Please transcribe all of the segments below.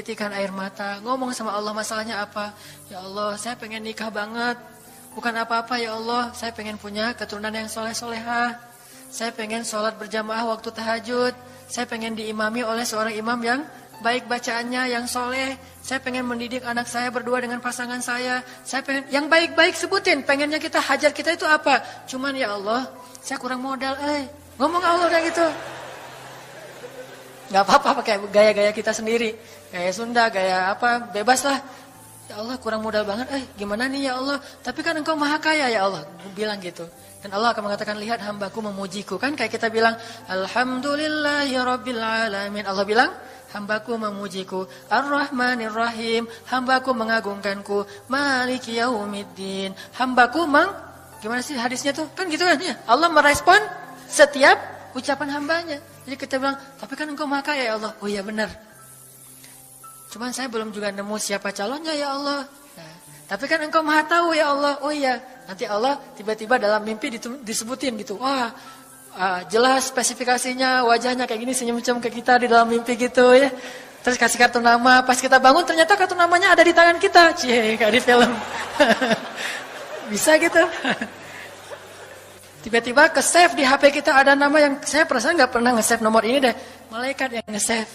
titikan air mata, ngomong sama Allah masalahnya apa. Ya Allah, saya pengen nikah banget. Bukan apa-apa ya Allah, saya pengen punya keturunan yang soleh-solehah. Saya pengen sholat berjamaah waktu tahajud. Saya pengen diimami oleh seorang imam yang baik bacaannya, yang soleh. Saya pengen mendidik anak saya berdua dengan pasangan saya. Saya pengen, yang baik-baik sebutin. Pengennya kita, hajat kita itu apa? Cuman ya Allah, saya kurang modal. Ngomong Allah kayak gitu. Gak apa-apa pakai gaya-gaya kita sendiri. Gaya Sunda, gaya apa, bebas lah. Ya Allah kurang modal banget, gimana nih ya Allah. Tapi kan engkau maha kaya ya Allah. Bilang gitu. Dan Allah akan mengatakan, lihat hambaku memujiku. Kan kayak kita bilang, Alhamdulillahirrabbilalamin. Allah bilang, hambaku memujiku. Ar-Rahmanir-Rahim. Hambaku mengagungkanku. Maliki yaumiddin. Hambaku gimana sih hadisnya tuh? Kan gitu kan ya. Allah merespon setiap ucapan hambanya. Jadi kita bilang, tapi kan engkau maha kaya ya Allah. Oh iya benar. Cuman saya belum juga nemu siapa calonnya ya Allah. Nah, tapi kan engkau maha tahu ya Allah. Oh iya. Nanti Allah tiba-tiba dalam mimpi disebutin gitu. Wah, jelas spesifikasinya, wajahnya kayak gini, senyum-senyum ke kita di dalam mimpi gitu ya. Terus kasih kartu nama. Pas kita bangun ternyata kartu namanya ada di tangan kita. Cie, kayak di film. Bisa gitu. Tiba-tiba ke-save di HP kita ada nama yang saya perasaan gak pernah nge-save nomor ini deh. Malaikat yang nge-save.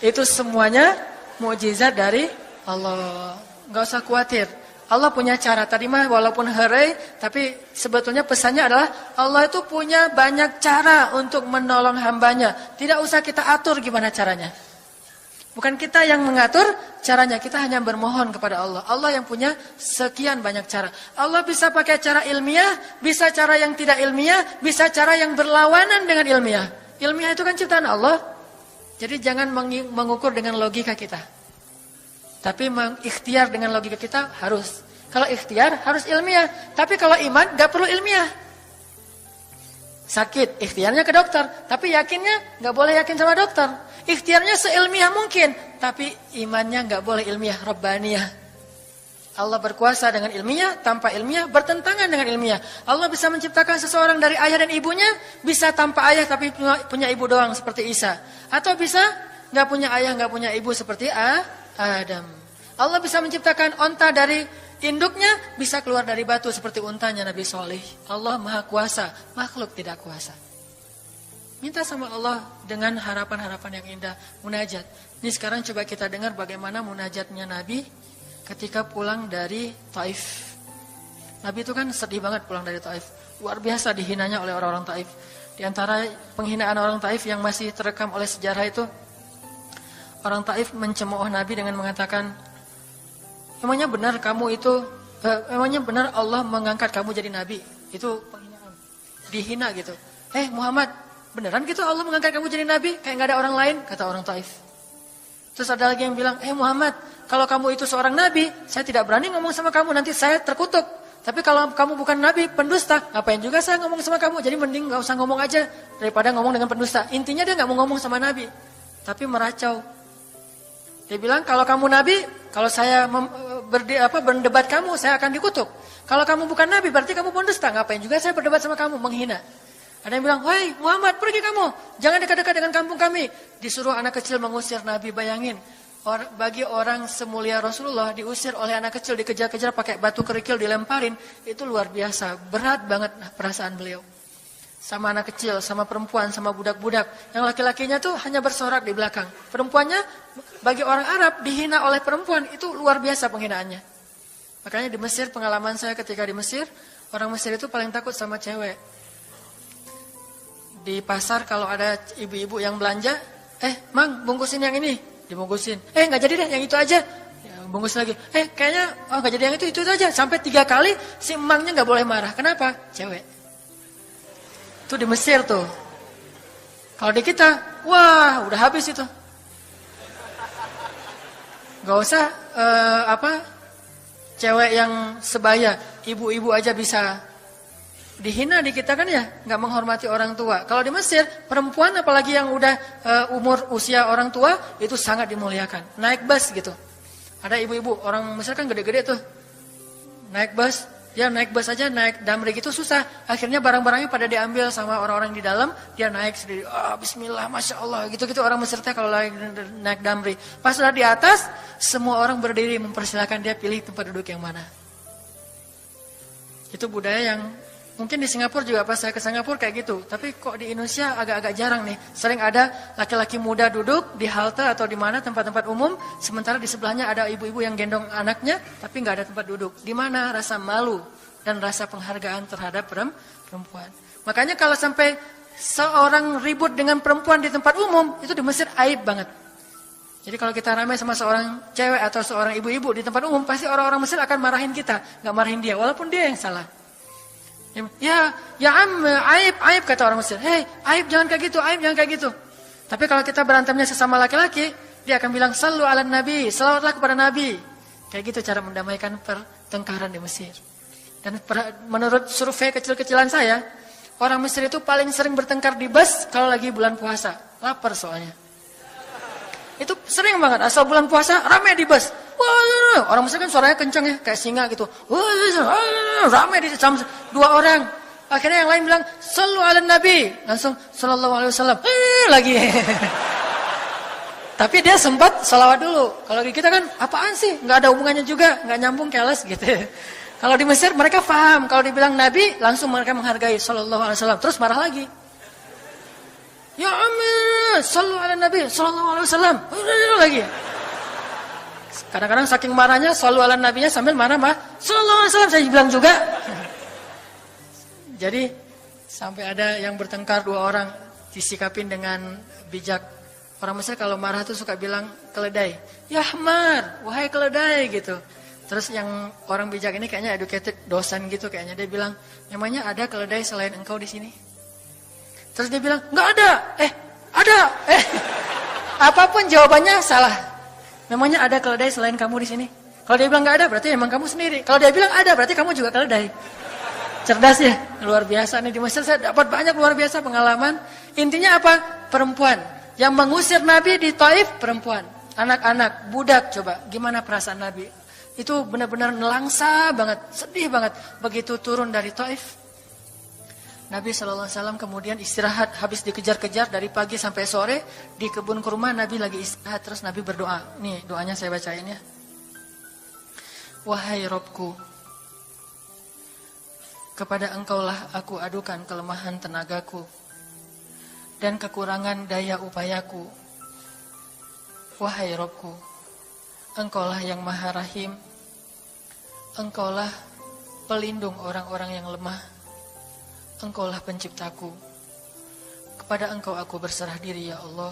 Itu semuanya mukjizat dari Allah. Gak usah khawatir. Allah punya cara. Tadi mah walaupun herai, tapi sebetulnya pesannya adalah Allah itu punya banyak cara untuk menolong hambanya. Tidak usah kita atur gimana caranya. Bukan kita yang mengatur caranya. Kita hanya bermohon kepada Allah. Allah yang punya sekian banyak cara. Allah bisa pakai cara ilmiah, bisa cara yang tidak ilmiah, bisa cara yang berlawanan dengan ilmiah. Ilmiah itu kan ciptaan Allah. Jadi jangan mengukur dengan logika kita. Tapi mengikhtiar dengan logika kita harus. Kalau ikhtiar harus ilmiah. Tapi kalau iman gak perlu ilmiah. Sakit, ikhtiarnya ke dokter. Tapi yakinnya gak boleh yakin sama dokter. Ikhtiarnya seilmiah mungkin. Tapi imannya gak boleh ilmiah, Rabbaniyah. Allah berkuasa dengan ilmiah, tanpa ilmiah, bertentangan dengan ilmiah. Allah bisa menciptakan seseorang dari ayah dan ibunya, bisa tanpa ayah tapi punya ibu doang seperti Isa. Atau bisa nggak punya ayah, nggak punya ibu seperti Adam. Allah bisa menciptakan onta dari induknya, bisa keluar dari batu seperti untanya Nabi Soleh. Allah maha kuasa, makhluk tidak kuasa. Minta sama Allah dengan harapan-harapan yang indah, munajat. Ini sekarang coba kita dengar bagaimana munajatnya Nabi ketika pulang dari Taif. Nabi itu kan sedih banget pulang dari Taif. Luar biasa dihinanya oleh orang-orang Taif. Di antara penghinaan orang Taif yang masih terekam oleh sejarah itu, orang Taif mencemooh Nabi dengan mengatakan, emangnya benar kamu itu, emangnya benar Allah mengangkat kamu jadi Nabi? Itu penghinaan. Dihina gitu. Muhammad, beneran gitu Allah mengangkat kamu jadi Nabi? Kayak gak ada orang lain, kata orang Taif. Terus ada lagi yang bilang, Muhammad, kalau kamu itu seorang nabi, saya tidak berani ngomong sama kamu, nanti saya terkutuk. Tapi kalau kamu bukan nabi, pendusta, ngapain juga saya ngomong sama kamu? Jadi mending gak usah ngomong aja, daripada ngomong dengan pendusta. Intinya dia gak mau ngomong sama nabi, tapi meracau. Dia bilang, kalau kamu nabi, kalau saya berdebat kamu, saya akan dikutuk. Kalau kamu bukan nabi, berarti kamu pendusta. Ngapain juga saya berdebat sama kamu, menghina. Ada yang bilang, woi Muhammad, pergi kamu, jangan dekat-dekat dengan kampung kami. Disuruh anak kecil mengusir Nabi, bayangin. Bagi orang semulia Rasulullah, diusir oleh anak kecil, dikejar-kejar pakai batu kerikil, dilemparin. Itu luar biasa, berat banget perasaan beliau. Sama anak kecil, sama perempuan, sama budak-budak. Yang laki-lakinya tuh hanya bersorak di belakang. Perempuannya, bagi orang Arab, dihina oleh perempuan, itu luar biasa penghinaannya. Makanya di Mesir, pengalaman saya ketika di Mesir, orang Mesir itu paling takut sama cewek. Di pasar kalau ada ibu-ibu yang belanja, Mang, bungkusin yang ini, dibungkusin. Nggak jadi deh, yang itu aja. Ya, bungkus lagi. Kayaknya nggak jadi yang itu aja. Sampai 3 kali si emangnya nggak boleh marah. Kenapa? Cewek. Itu di Mesir tuh. Kalau di kita, wah, udah habis itu. Nggak usah cewek yang sebaya, ibu-ibu aja bisa dihina di kita kan ya, nggak menghormati orang tua. Kalau di Mesir, perempuan apalagi yang udah usia orang tua itu sangat dimuliakan. Naik bus gitu. Ada ibu-ibu orang Mesir kan gede-gede tuh. Naik bus, Dia naik bus aja, naik damri gitu susah. Akhirnya barang-barangnya pada diambil sama orang-orang di dalam. Dia naik sendiri. Bismillah, Masya Allah. Gitu-gitu orang Mesir kalau lagi naik damri. Pas sudah di atas, semua orang berdiri mempersilahkan dia pilih tempat duduk yang mana. Itu budaya yang mungkin di Singapura juga pas saya ke Singapura kayak gitu. Tapi kok di Indonesia agak-agak jarang nih. Sering ada laki-laki muda duduk di halte atau di mana tempat-tempat umum. Sementara di sebelahnya ada ibu-ibu yang gendong anaknya. Tapi nggak ada tempat duduk. Di mana rasa malu dan rasa penghargaan terhadap perempuan. Makanya kalau sampai seorang ribut dengan perempuan di tempat umum. Itu di Mesir aib banget. Jadi kalau kita ramai sama seorang cewek atau seorang ibu-ibu di tempat umum. Pasti orang-orang Mesir akan marahin kita. Nggak marahin dia. Walaupun dia yang salah. Ya aib kata orang Mesir. Hei, aib jangan kayak gitu, aib jangan kayak gitu. Tapi kalau kita berantemnya sesama laki-laki, dia akan bilang sallu ala nabi, selawatlah kepada nabi. Kayak gitu cara mendamaikan pertengkaran di Mesir. Dan menurut survei kecil-kecilan saya, orang Mesir itu paling sering bertengkar di bus kalau lagi bulan puasa. Lapar soalnya. Itu sering banget, asal bulan puasa ramai di bus. Wah, orang Mesir kan suaranya kencang ya, kayak singa gitu. Wah, ramai di jam 2 orang. Akhirnya yang lain bilang, sallu ala nabi. Langsung, sallallahu alaihi wasallam. Lagi. Tapi dia sempat salawat dulu. Kalau di kita kan, apaan sih? Nggak ada hubungannya juga, nggak nyambung, keles gitu. Kalau di Mesir mereka paham. Kalau dibilang nabi, langsung mereka menghargai sallallahu alaihi wasallam. Terus marah lagi. Ya amin, sallu ala nabi, sallallahu alaihi wasallam. Lagi. Kadang-kadang saking marahnya sallu ala nabinya sambil marah-marah. Sallallahu alaihi wasallam saya bilang juga. Jadi sampai ada yang bertengkar 2 orang disikapin dengan bijak. Orang Mesir kalau marah tuh suka bilang keledai. Ya Ahmar, wahai keledai gitu. Terus yang orang bijak ini kayaknya educated dosen gitu kayaknya dia bilang, "Namanya ada keledai selain engkau di sini?" Terus dia bilang, "Enggak ada." Ada. Apapun jawabannya salah. Namanya ada keledai selain kamu di sini. Kalau dia bilang nggak ada, berarti emang kamu sendiri. Kalau dia bilang ada, berarti kamu juga keledai. Cerdas ya, luar biasa nih di Mesir. Saya dapat banyak luar biasa pengalaman. Intinya apa? Perempuan yang mengusir Nabi di Taif, perempuan, anak-anak, budak. Coba, gimana perasaan Nabi? Itu benar-benar nelangsa banget, sedih banget. Begitu turun dari Taif, Nabi SAW kemudian istirahat, habis dikejar-kejar dari pagi sampai sore di kebun kurma. Nabi lagi istirahat, terus Nabi berdoa. Nih doanya saya bacain ya. Wahai Robku, kepada engkaulah aku adukan kelemahan tenagaku dan kekurangan daya upayaku. Wahai Robku, engkaulah yang maha rahim, engkaulah pelindung orang-orang yang lemah. Engkaulah penciptaku. Kepada engkau aku berserah diri ya Allah.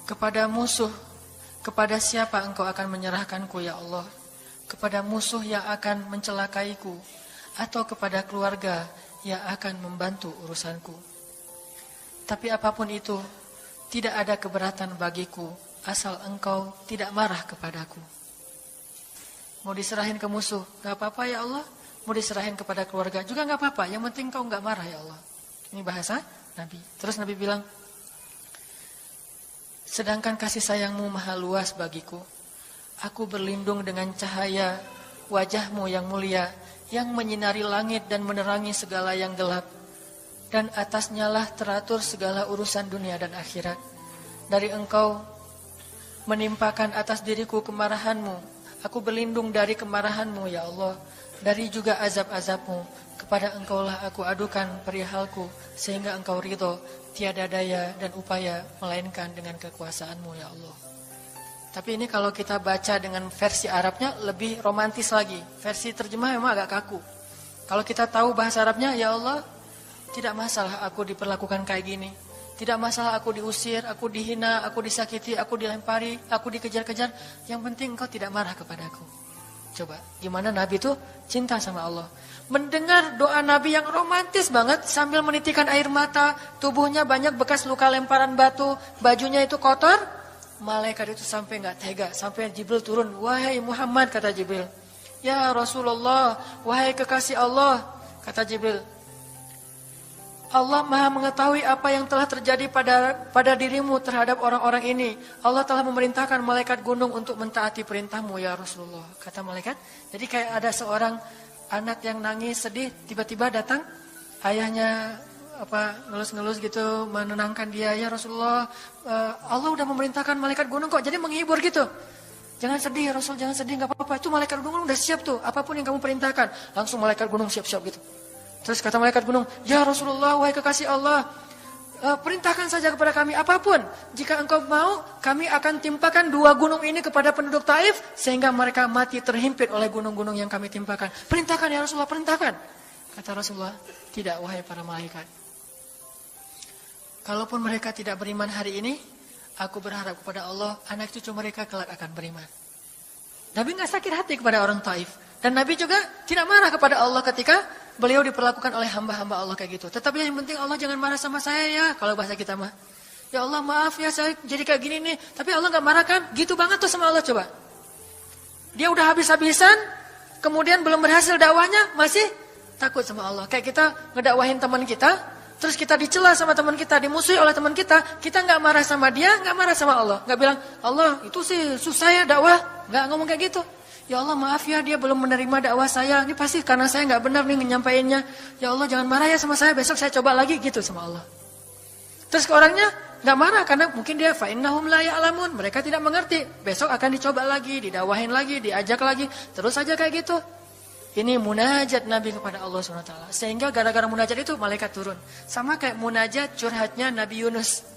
Kepada musuh, kepada siapa engkau akan menyerahkanku ya Allah? Kepada musuh yang akan mencelakaiku, atau kepada keluarga yang akan membantu urusanku. Tapi apapun itu, tidak ada keberatan bagiku, asal engkau tidak marah kepadaku. Mau diserahin ke musuh, gak apa-apa ya Allah. Mau diserahin kepada keluarga juga nggak apa-apa. Yang penting kau nggak marah ya Allah. Ini bahasa Nabi. Terus Nabi bilang, sedangkan kasih sayangmu maha luas bagiku. Aku berlindung dengan cahaya wajahmu yang mulia, yang menyinari langit dan menerangi segala yang gelap. Dan atasnya lah teratur segala urusan dunia dan akhirat. Dari engkau menimpakan atas diriku kemarahanmu. Aku berlindung dari kemarahanmu ya Allah. Dari juga azab-azabmu, kepada engkaulah aku adukan perihalku, sehingga engkau ridho, tiada daya dan upaya, melainkan dengan kekuasaanmu ya Allah. Tapi ini kalau kita baca dengan versi Arabnya, lebih romantis lagi. Versi terjemah memang agak kaku. Kalau kita tahu bahasa Arabnya, ya Allah, tidak masalah aku diperlakukan kayak gini. Tidak masalah aku diusir, aku dihina, aku disakiti, aku dilempari, aku dikejar-kejar. Yang penting engkau tidak marah kepadaku. Coba, gimana Nabi itu cinta sama Allah. Mendengar doa Nabi yang romantis banget sambil menitikan air mata, tubuhnya banyak bekas luka lemparan batu, bajunya itu kotor. Malaikat itu sampai nggak tega, sampai Jibril turun. Wahai Muhammad, kata Jibril. Ya Rasulullah, wahai kekasih Allah, kata Jibril. Allah Maha mengetahui apa yang telah terjadi pada dirimu terhadap orang-orang ini. Allah telah memerintahkan malaikat gunung untuk mentaati perintahmu ya Rasulullah. Kata malaikat. Jadi kayak ada seorang anak yang nangis sedih, tiba-tiba datang ayahnya ngelus-ngelus gitu menenangkan dia, ya Rasulullah, Allah udah memerintahkan malaikat gunung kok, jadi menghibur gitu. Jangan sedih ya Rasul, jangan sedih, nggak apa-apa. Itu malaikat gunung udah siap tuh, apapun yang kamu perintahkan. Langsung malaikat gunung siap-siap gitu. Terus kata malaikat gunung, ya Rasulullah, wahai kekasih Allah, perintahkan saja kepada kami apapun. Jika engkau mau, kami akan timpakan 2 gunung ini kepada penduduk Taif, sehingga mereka mati terhimpit oleh gunung-gunung yang kami timpakan. Perintahkan ya Rasulullah, perintahkan. Kata Rasulullah, tidak wahai para malaikat. Kalaupun mereka tidak beriman hari ini, aku berharap kepada Allah, anak cucu mereka kelak akan beriman. Nabi nggak sakit hati kepada orang Taif. Dan Nabi juga tidak marah kepada Allah ketika beliau diperlakukan oleh hamba-hamba Allah kayak gitu. Tetapi yang penting Allah jangan marah sama saya ya. Kalau bahasa kita mah, ya Allah maaf ya saya jadi kayak gini nih. Tapi Allah nggak marah kan? Gitu banget tuh sama Allah coba. Dia udah habis-habisan, kemudian belum berhasil dakwahnya, masih takut sama Allah. Kayak kita ngedakwahin teman kita, terus kita dicela sama teman kita, dimusuhi oleh teman kita nggak marah sama dia, nggak marah sama Allah. Nggak bilang, Allah itu sih susah ya dakwah. Nggak ngomong kayak gitu. Ya Allah maaf ya dia belum menerima dakwah saya. Ini pasti karena saya nggak benar nih nyampainya. Ya Allah jangan marah ya sama saya. Besok saya coba lagi gitu sama Allah. Terus ke orangnya nggak marah karena mungkin dia fa'innahum la ya'lamun. Mereka tidak mengerti. Besok akan dicoba lagi, didakwahin lagi, diajak lagi. Terus aja kayak gitu. Ini munajat Nabi kepada Allah SWT. Sehingga gara-gara munajat itu malaikat turun. Sama kayak munajat curhatnya Nabi Yunus.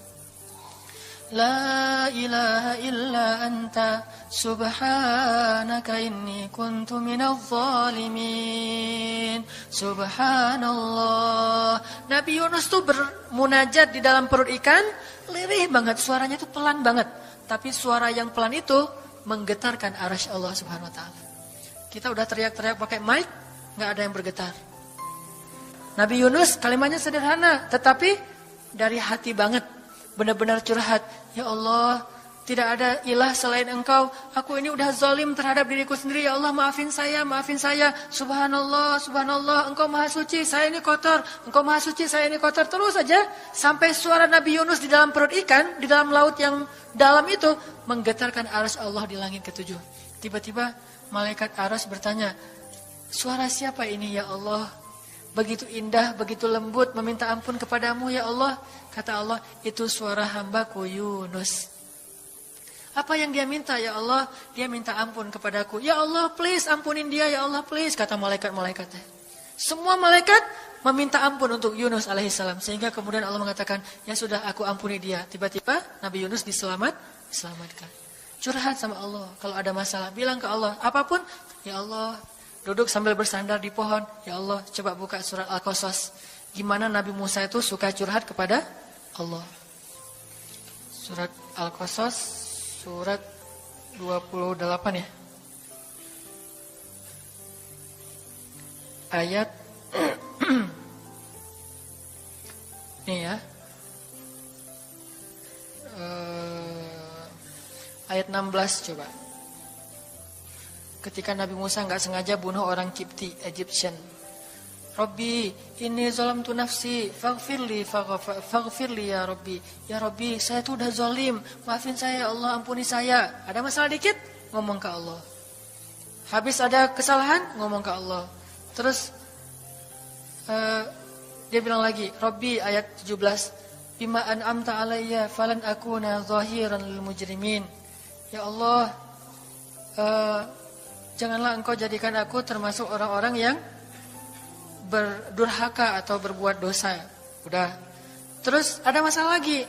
La ilaha illa anta subhanaka inni kuntu minadh zalimin. Subhanallah. Nabi Yunus tuh bermunajat di dalam perut ikan, lirih banget, suaranya tuh pelan banget. Tapi suara yang pelan itu menggetarkan arasy Allah Subhanahu wa taala. Kita udah teriak-teriak pakai mic, nggak ada yang bergetar. Nabi Yunus kalimatnya sederhana, tetapi dari hati banget. Benar-benar curhat. Ya Allah, tidak ada ilah selain engkau. Aku ini udah zalim terhadap diriku sendiri. Ya Allah, maafin saya, maafin saya. Subhanallah, subhanallah, engkau maha suci, saya ini kotor. Engkau maha suci, saya ini kotor. Terus saja, sampai suara Nabi Yunus di dalam perut ikan, di dalam laut yang dalam itu, menggetarkan arasy Allah di langit ketujuh. Tiba-tiba, malaikat arasy bertanya, suara siapa ini ya Allah? Begitu indah, begitu lembut, meminta ampun kepadamu ya Allah. Kata Allah, itu suara hambaku Yunus. Apa yang dia minta ya Allah? Dia minta ampun kepadaku. Ya Allah please ampunin dia ya Allah please. Kata malaikat-malaikatnya. Semua malaikat meminta ampun untuk Yunus alaihissalam. Sehingga kemudian Allah mengatakan, ya sudah aku ampuni dia. Tiba-tiba Nabi Yunus diselamatkan. Curhat sama Allah. Kalau ada masalah, bilang ke Allah. Apapun, ya Allah. Duduk sambil bersandar di pohon. Ya Allah, coba buka surat Al-Qasas. Gimana Nabi Musa itu suka curhat kepada Allah. Surat Al-Qasas, surat 28 ya. Ayat ini ya. Ayat 16 coba. Ketika Nabi Musa nggak sengaja bunuh orang Kipti, Egyptian. Rabbi, inni zalamtu nafsi, faghfirli ya Rabbi. Ya Rabbi, saya tuh udah zalim, maafin saya ya Allah, ampuni saya. Ada masalah dikit, ngomong ke Allah. Habis ada kesalahan, ngomong ke Allah. Terus dia bilang lagi, Rabbi ayat 17, bima an'amta alayya falan akuna zahiran lil mujrimin. Ya Allah, janganlah engkau jadikan aku termasuk orang-orang yang berdurhaka atau berbuat dosa. Udah. Terus ada masalah lagi.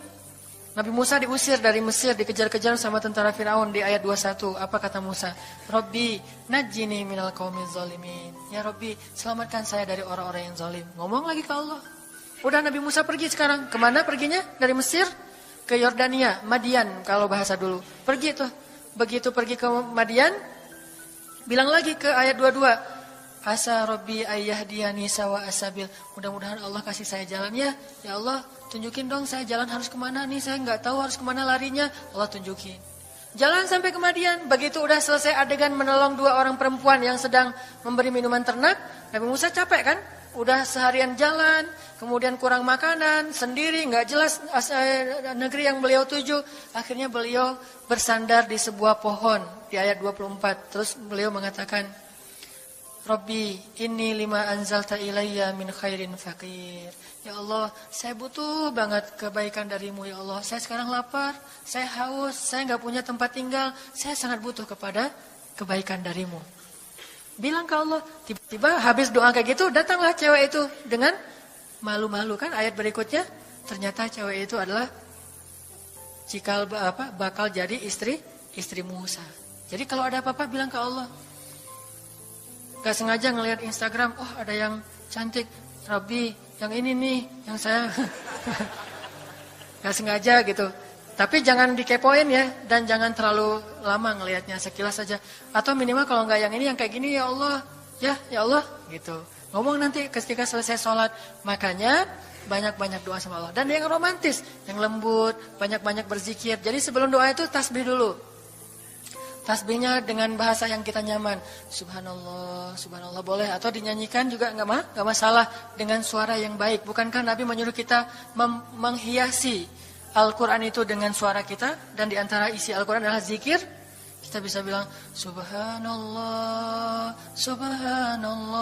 Nabi Musa diusir dari Mesir, dikejar-kejar sama tentara Firaun di ayat 21. Apa kata Musa? Rabbi, najjini minal qaumiz zalimin. Ya Rabbi, selamatkan saya dari orang-orang yang zalim. Ngomong lagi ke Allah. Udah Nabi Musa pergi sekarang. Kemana perginya? Dari Mesir ke Yordania, Madian kalau bahasa dulu. Pergi tuh. Begitu pergi ke Madian, bilang lagi ke ayat 22. Asa Rabbi ayyahdiyani sawa asabil. Mudah-mudahan Allah kasih saya jalan ya. Ya Allah, tunjukin dong saya jalan harus kemana nih. Saya nggak tahu harus kemana larinya. Allah tunjukin. Jalan sampai ke Madian. Begitu udah selesai adegan menolong 2 orang perempuan yang sedang memberi minuman ternak. Nabi Musa capek kan? udah seharian jalan, kemudian kurang makanan, sendiri, nggak jelas negeri yang beliau tuju. Akhirnya beliau bersandar di sebuah pohon di ayat 24. Terus beliau mengatakan, Rabbi, inni lima anzalta ilayya min khairin faqir. Ya Allah, saya butuh banget kebaikan darimu ya Allah. Saya sekarang lapar, saya haus, saya nggak punya tempat tinggal. Saya sangat butuh kepada kebaikan darimu. Bilang ke Allah, tiba-tiba habis doa kayak gitu, datanglah cewek itu dengan malu-malu kan. Ayat berikutnya, ternyata cewek itu adalah bakal jadi istri Musa. Jadi kalau ada apa-apa bilang ke Allah. Gak sengaja ngelihat Instagram, oh ada yang cantik, Rabbi, yang ini nih, yang saya gak sengaja gitu. Tapi jangan dikepoin ya, dan jangan terlalu lama ngelihatnya, sekilas saja. Atau minimal kalau nggak yang ini, yang kayak gini ya Allah, ya Allah, gitu. Ngomong nanti ketika selesai sholat. Makanya banyak-banyak doa sama Allah. Dan yang romantis, yang lembut, banyak-banyak berzikir. Jadi sebelum doa itu tasbih dulu. Tasbihnya dengan bahasa yang kita nyaman. Subhanallah, subhanallah boleh. Atau dinyanyikan juga nggak masalah dengan suara yang baik. Bukankah Nabi menyuruh kita menghiasi Al-Quran itu dengan suara kita, dan di antara isi Al-Quran adalah zikir. Kita bisa bilang Subhanallah, Subhanallah,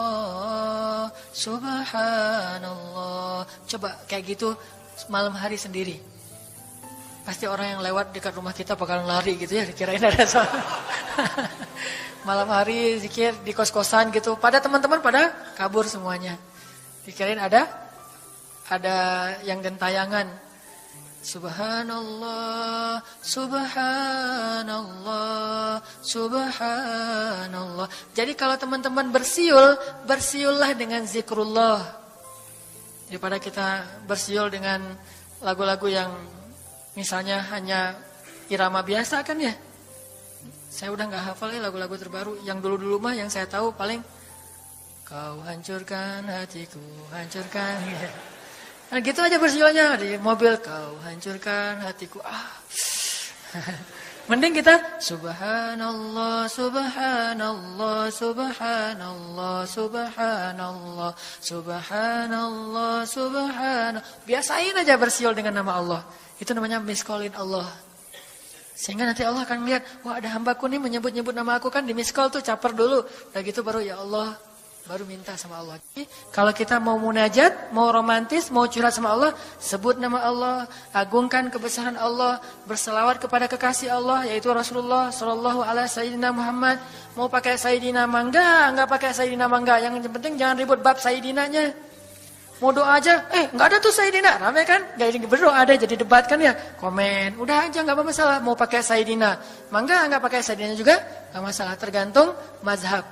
Subhanallah. Coba kayak gitu malam hari sendiri. Pasti orang yang lewat dekat rumah kita bakalan lari gitu ya, dikirain ada soal. Malam hari zikir di kos-kosan gitu. Pada teman-teman pada kabur semuanya. Dikirain ada yang gentayangan. Subhanallah, Subhanallah, Subhanallah. Jadi kalau teman-teman bersiullah dengan zikrullah. Daripada kita bersiul dengan lagu-lagu yang misalnya hanya irama biasa kan ya. Saya udah gak hafal ya lagu-lagu terbaru. Yang dulu-dulu mah yang saya tahu paling kau hancurkan hatiku, hancurkan. Nah gitu aja bersiulnya di mobil, kau hancurkan hatiku. Mending kita Subhanallah, Subhanallah, Subhanallah, Subhanallah, Subhanallah, Subhanallah. Biasain aja bersiul dengan nama Allah. Itu namanya miss-callin Allah. Sehingga nanti Allah akan melihat, wah ada hambaku nih menyebut-nyebut nama aku kan di miss-call tuh, caper dulu. Udah gitu baru ya Allah, baru minta sama Allah. Jadi, kalau kita mau munajat, mau romantis, mau curhat sama Allah, sebut nama Allah, agungkan kebesaran Allah, berselawat kepada kekasih Allah, yaitu Rasulullah Sallallahu Alaihi Sayyidina Muhammad. Mau pakai Sayyidina mangga, enggak pakai Sayyidina mangga. Yang penting jangan ribut bab Sayyidinanya. Mau doa aja, enggak ada tuh Sayyidina, ramai kan? Gak berdoa ada jadi debat kan ya? Komen, udah aja enggak masalah. Mau pakai Sayyidina mangga, enggak pakai Sayyidina juga, enggak masalah. Tergantung mazhab.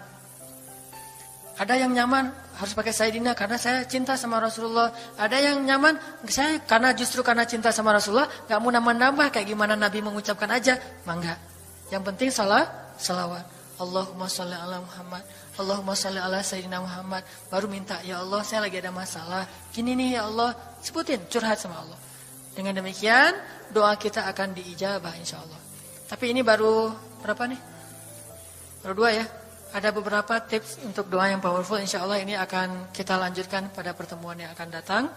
Ada yang nyaman harus pakai Sayyidina karena saya cinta sama Rasulullah. Ada yang nyaman saya justru karena cinta sama Rasulullah, gak mau nambah-nambah kayak gimana Nabi mengucapkan aja, mangga. Yang penting salawat. Allahumma sholli ala Muhammad, Allahumma sholli ala Sayyidina Muhammad. Baru minta, ya Allah saya lagi ada masalah. Gini nih ya Allah, sebutin, curhat sama Allah. Dengan demikian doa kita akan diijabah insyaallah. Tapi ini baru berapa nih? Baru 2 ya. Ada beberapa tips untuk doa yang powerful, insya Allah ini akan kita lanjutkan pada pertemuan yang akan datang.